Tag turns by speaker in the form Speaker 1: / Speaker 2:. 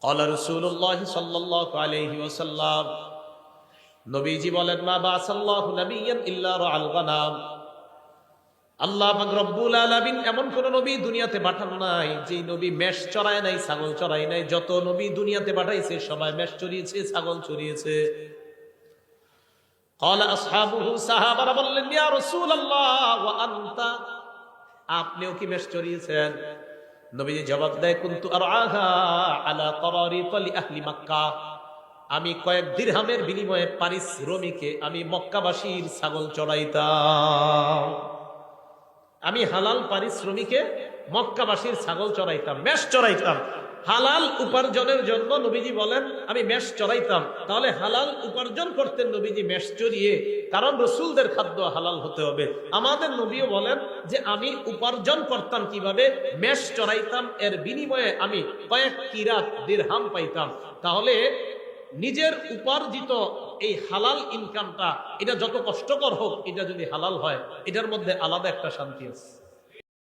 Speaker 1: ক্বালা রাসূলুল্লাহ সাল্লাল্লাহু আলাইহি ওয়াসাল্লাম, নবীজি বলেন, মা বাসাল্লাহু নাবিয়্যান ইল্লা রাআল গানাম। আল্লাহ পাক রব্বুল আলামিন এমন কোন নবী দুনিয়াতে পাঠান নাই যে নবী মেষ চড়ায় নাই, ছাগল চড়ায় নাই। যত নবী দুনিয়াতে পাঠাইছে সবাই মেষ চড়িয়েছে, ছাগল চড়িয়েছে। ক্বালা আসহাবুহু, সাহাবারা বললেন, ইয়া রাসূলুল্লাহ ওয়া আনতা, আপনিও কি মেষ চড়িয়েছেন? নবীজি জবাব দেয়, কুনতু আরআহা আলা তারারিত লি আহলি মক্কা, আমি কয়েক দিরহামের বিনিময়ে পারিশ্রমিকে আমি মক্কাবাসীর ছাগল চড়াইতাম। আমি হালাল পারিশ্রমিকে মক্কাবাসীর ছাগল চড়াইতাম, মেষ চড়াইতাম। হালাল উপার্জনের জন্য নবীজি বলেন আমি মেষ চড়াইতাম। তাহলে হালাল উপার্জন করতেন নবীজি মেষ চড়িয়ে, কারণ রসুলদের খাদ্য হালাল হতে হবে। আমাদের নবীও বলেন যে আমি উপার্জন করতাম কিভাবে, মেষ চড়াইতাম, এর বিনিময়ে আমি কয়েক কিরাত দিরহাম পাইতাম। তাহলে নিজের উপার্জিত এই হালাল ইনকামটা, এটা যত কষ্টকর হোক, এটা যদি হালাল হয়, এটার মধ্যে আলাদা একটা শান্তি আছে।